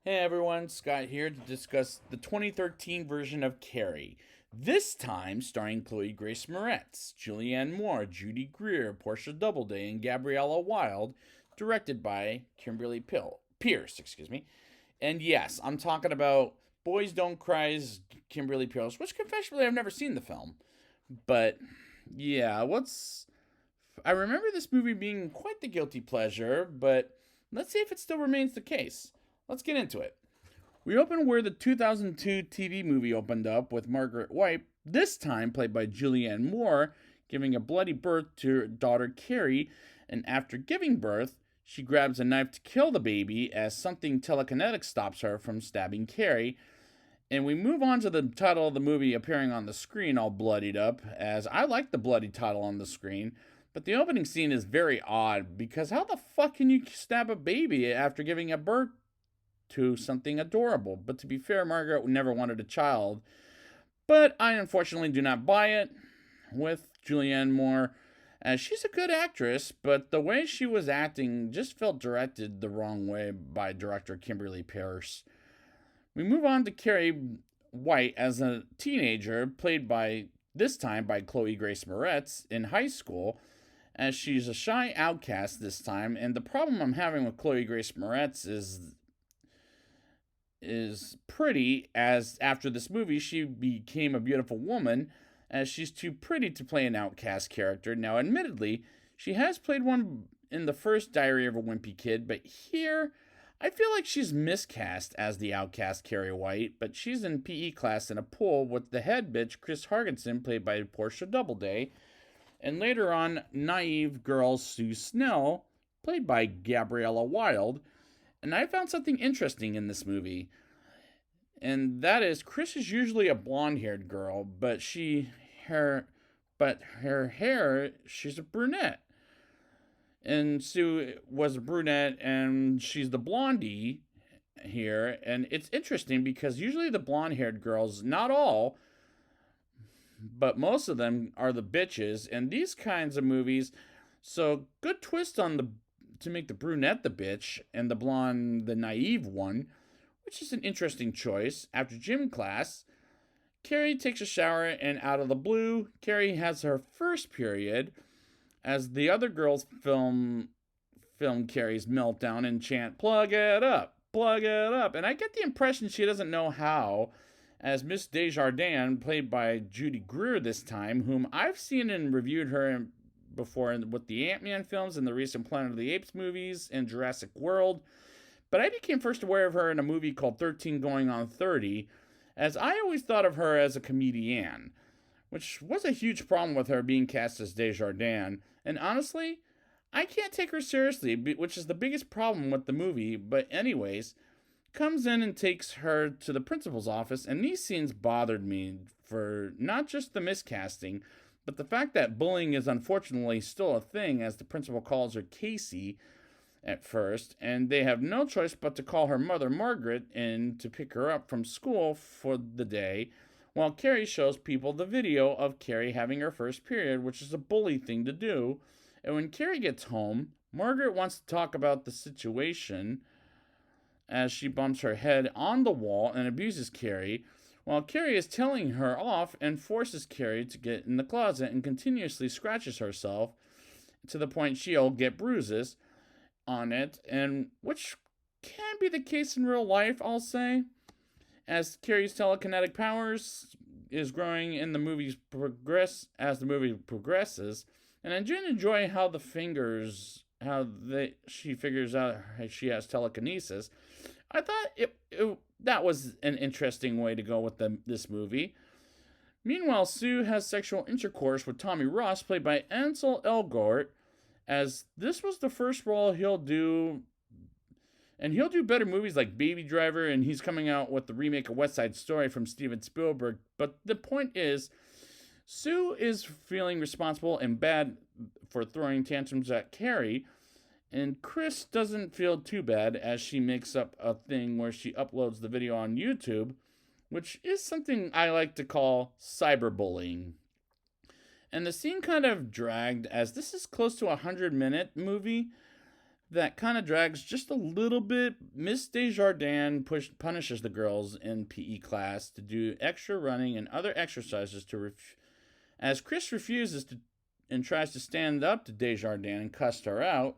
Hey everyone, Scott here to discuss the 2013 version of Carrie. This time starring Chloe Grace Moretz, Julianne Moore, Judy Greer, Portia Doubleday, and Gabriella Wilde, directed by Kimberly Pierce. And yes, I'm talking about Boys Don't Cry's Kimberly Pierce, which confessionally I've never seen the film. But yeah, I remember this movie being quite the guilty pleasure, but let's see if it still remains the case. Let's get into it. We open where the 2002 TV movie opened up with Margaret White, this time played by Julianne Moore, giving a bloody birth to her daughter Carrie, and after giving birth, she grabs a knife to kill the baby as something telekinetic stops her from stabbing Carrie. And we move on to the title of the movie appearing on the screen all bloodied up, as I like the bloody title on the screen. But the opening scene is very odd because how the fuck can you stab a baby after giving a birth to something adorable? But to be fair, Margaret never wanted a child. But I unfortunately do not buy it with Julianne Moore, as she's a good actress, but the way she was acting just felt directed the wrong way by director Kimberly Pierce. We move on to Carrie White as a teenager, played this time by Chloe Grace Moretz in high school, as she's a shy outcast this time. And the problem I'm having with Chloe Grace Moretz is pretty, as after this movie she became a beautiful woman, as she's too pretty to play an outcast character. Now admittedly, she has played one in the first Diary of a Wimpy Kid, but here I feel like she's miscast as the outcast Carrie White. But she's in PE class in a pool with the head bitch Chris Hargensen, played by Portia Doubleday, and later on naive girl Sue Snell, played by Gabriella Wilde. And I found something interesting in this movie, and that is Chris is usually a blonde-haired girl, but her hair, she's a brunette. And Sue was a brunette, and she's the blondie here. And it's interesting because usually the blonde-haired girls, not all, but most of them are the bitches in these kinds of movies. So good twist to make the brunette the bitch and the blonde the naive one, which is an interesting choice. After gym class, Carrie takes a shower, and out of the blue, Carrie has her first period, as the other girls film Carrie's meltdown and chant, "Plug it up, plug it up." And I get the impression she doesn't know how, as Miss Desjardins, played by Judy Greer this time, whom I've seen and reviewed her before with the Ant-Man films and the recent Planet of the Apes movies and Jurassic World. But I became first aware of her in a movie called 13 Going on 30, as I always thought of her as a comedienne, which was a huge problem with her being cast as Desjardins. And honestly, I can't take her seriously, which is the biggest problem with the movie. But anyways, comes in and takes her to the principal's office, and these scenes bothered me for not just the miscasting, but the fact that bullying is unfortunately still a thing, as the principal calls her Casey at first, and they have no choice but to call her mother Margaret in to pick her up from school for the day, while Carrie shows people the video of Carrie having her first period, which is a bully thing to do. And when Carrie gets home, Margaret wants to talk about the situation, as she bumps her head on the wall and abuses Carrie, while Carrie is telling her off and forces Carrie to get in the closet and continuously scratches herself to the point she'll get bruises on it, and which can be the case in real life, I'll say, as Carrie's telekinetic powers is growing in the movie's as the movie progresses. And I do enjoy how she figures out she has telekinesis. I thought that was an interesting way to go with this movie. Meanwhile, Sue has sexual intercourse with Tommy Ross, played by Ansel Elgort, as this was the first role he'll do. And he'll do better movies like Baby Driver, and he's coming out with the remake of West Side Story from Steven Spielberg. But the point is, Sue is feeling responsible and bad for throwing tantrums at Carrie, and Chris doesn't feel too bad, as she makes up a thing where she uploads the video on YouTube, which is something I like to call cyberbullying. And the scene kind of dragged, as this is close to a 100-minute movie, that kind of drags just a little bit. Miss Desjardins punishes the girls in PE class to do extra running and other exercises as Chris refuses to and tries to stand up to Desjardins and cuss her out.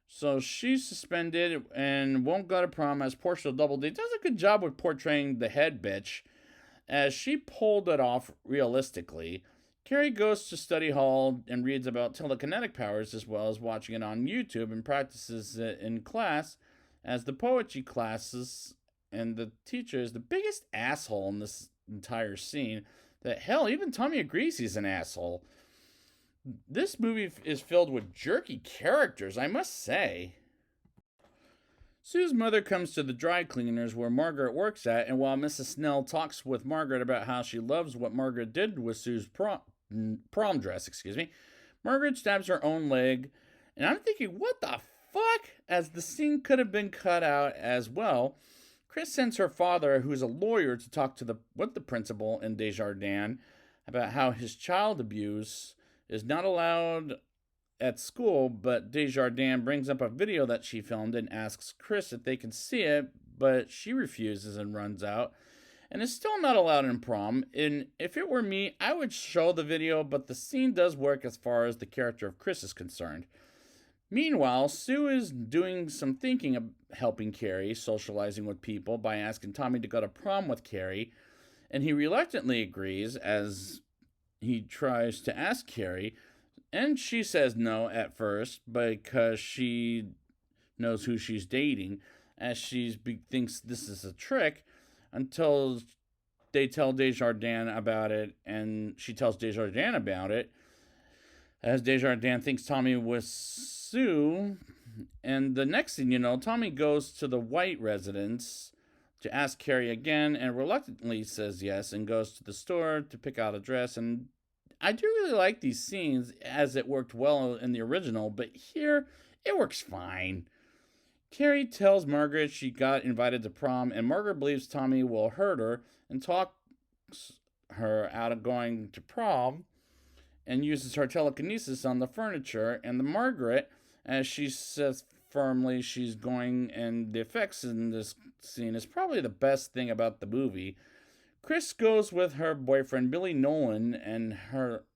So she's suspended and won't go to prom as Portia Doubleday does a good job with portraying the head bitch as she pulled it off realistically. Carrie goes to study hall and reads about telekinetic powers as well as watching it on YouTube and practices it in class as the poetry classes, and the teacher is the biggest asshole in this entire scene. That hell, even Tommy agrees he's an asshole. This movie is filled with jerky characters, I must say. Sue's mother comes to the dry cleaners where Margaret works at, and while Mrs. Snell talks with Margaret about how she loves what Margaret did with Sue's prom dress, Margaret stabs her own leg, and I'm thinking, what the fuck? As the scene could have been cut out as well. Chris sends her father, who's a lawyer, to talk with the principal in Desjardins about how his child abuse is not allowed at school, but Desjardins brings up a video that she filmed and asks Chris if they can see it, but she refuses and runs out, and is still not allowed in prom. And if it were me, I would show the video, but the scene does work as far as the character of Chris is concerned. Meanwhile, Sue is doing some thinking of helping Carrie, socializing with people by asking Tommy to go to prom with Carrie, and he reluctantly agrees as he tries to ask Carrie, and she says no at first because she knows who she's dating, as she thinks this is a trick, until they tell Desjardins about it, and she tells Desjardins about it, as Desjardins thinks Tommy was Sue. And the next thing you know, Tommy goes to the white residence to ask Carrie again, and reluctantly says yes, and goes to the store to pick out a dress. And I do really like these scenes, as it worked well in the original, but here it works fine. Carrie tells Margaret she got invited to prom, and Margaret believes Tommy will hurt her and talks her out of going to prom, and uses her telekinesis on the furniture. And the Margaret, as she says firmly she's going, and the effects in this scene is probably the best thing about the movie. Chris goes with her boyfriend Billy Nolan and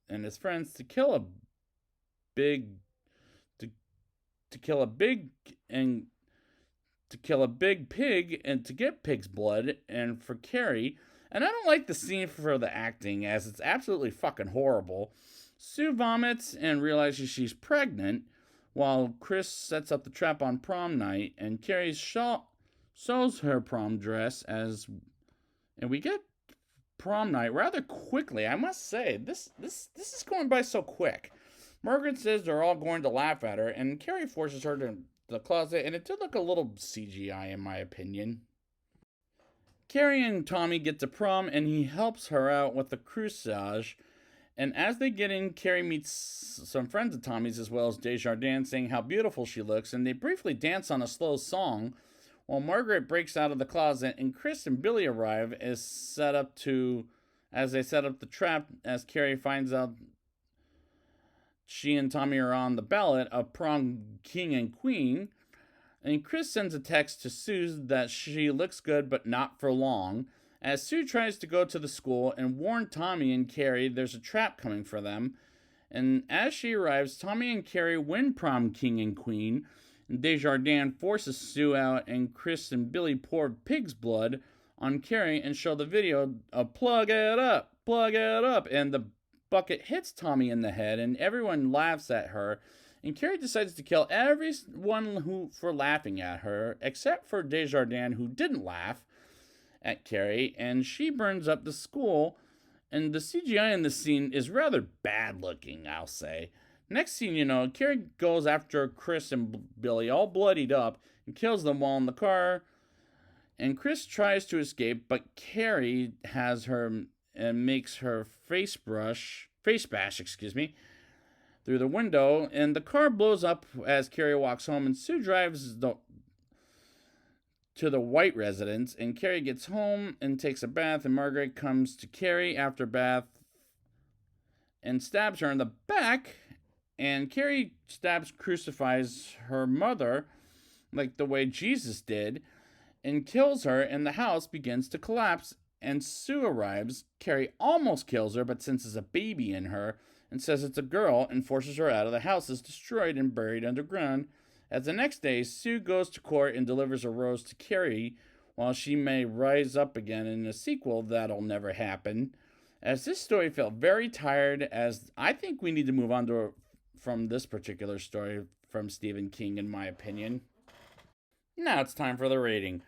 his friends to kill a big pig and to get pig's blood and for Carrie. And I don't like the scene for the acting, as it's absolutely fucking horrible. Sue vomits and realizes she's pregnant, while Chris sets up the trap on prom night, and Carrie sews her prom dress and we get prom night rather quickly. I must say, this is going by so quick. Margaret says they're all going to laugh at her, and Carrie forces her to the closet, and it did look a little CGI in my opinion. Carrie and Tommy get to prom, and he helps her out with the corsage. And as they get in, Carrie meets some friends of Tommy's as well as Desjardins, saying how beautiful she looks, and they briefly dance on a slow song while Margaret breaks out of the closet, and Chris and Billy arrive as they set up the trap, as Carrie finds out she and Tommy are on the ballot of prom king and queen. And Chris sends a text to Sue that she looks good but not for long, as Sue tries to go to the school and warn Tommy and Carrie there's a trap coming for them. And as she arrives, Tommy and Carrie win prom king and queen, and Desjardins forces Sue out, and Chris and Billy pour pig's blood on Carrie and show the video of plug it up, and the bucket hits Tommy in the head, and everyone laughs at her. And Carrie decides to kill everyone for laughing at her, except for Desjardins, who didn't laugh at Carrie, and she burns up the school. And the CGI in this scene is rather bad looking, I'll say. Next scene, you know, Carrie goes after Chris and Billy, all bloodied up, and kills them while in the car. And Chris tries to escape, but Carrie has her and makes her face bash, through the window, and the car blows up as Carrie walks home, and Sue drives to the white residence, and Carrie gets home and takes a bath, and Margaret comes to Carrie after bath and stabs her in the back, And Carrie crucifies her mother like the way Jesus did and kills her, and the house begins to collapse. And Sue arrives. Carrie almost kills her, but senses a baby in her and says it's a girl and forces her out of the house, is destroyed and buried underground. As the next day, Sue goes to court and delivers a rose to Carrie. While she may rise up again in a sequel, that'll never happen. As this story felt very tired, as I think we need to move on from this particular story from Stephen King, in my opinion. Now it's time for the rating.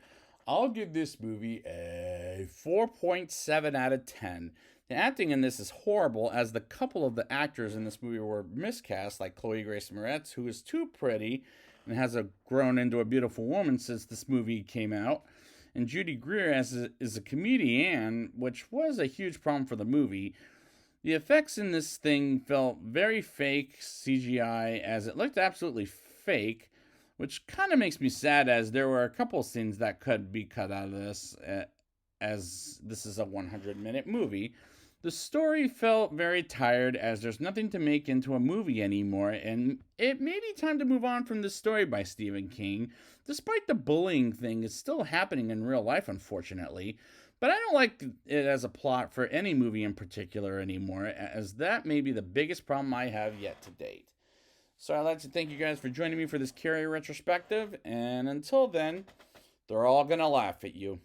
I'll give this movie a 4.7 out of 10. The acting in this is horrible, as the couple of the actors in this movie were miscast, like Chloe Grace Moretz, who is too pretty and has grown into a beautiful woman since this movie came out, and Judy Greer is a comedian, which was a huge problem for the movie. The effects in this thing felt very fake CGI, as it looked absolutely fake, which kind of makes me sad, as there were a couple scenes that could be cut out of this, as this is a 100-minute movie. The story felt very tired, as there's nothing to make into a movie anymore, and it may be time to move on from this story by Stephen King. Despite the bullying thing, it's still happening in real life, unfortunately. But I don't like it as a plot for any movie in particular anymore, as that may be the biggest problem I have yet to date. So I'd like to thank you guys for joining me for this Carrie retrospective, and until then, they're all gonna laugh at you.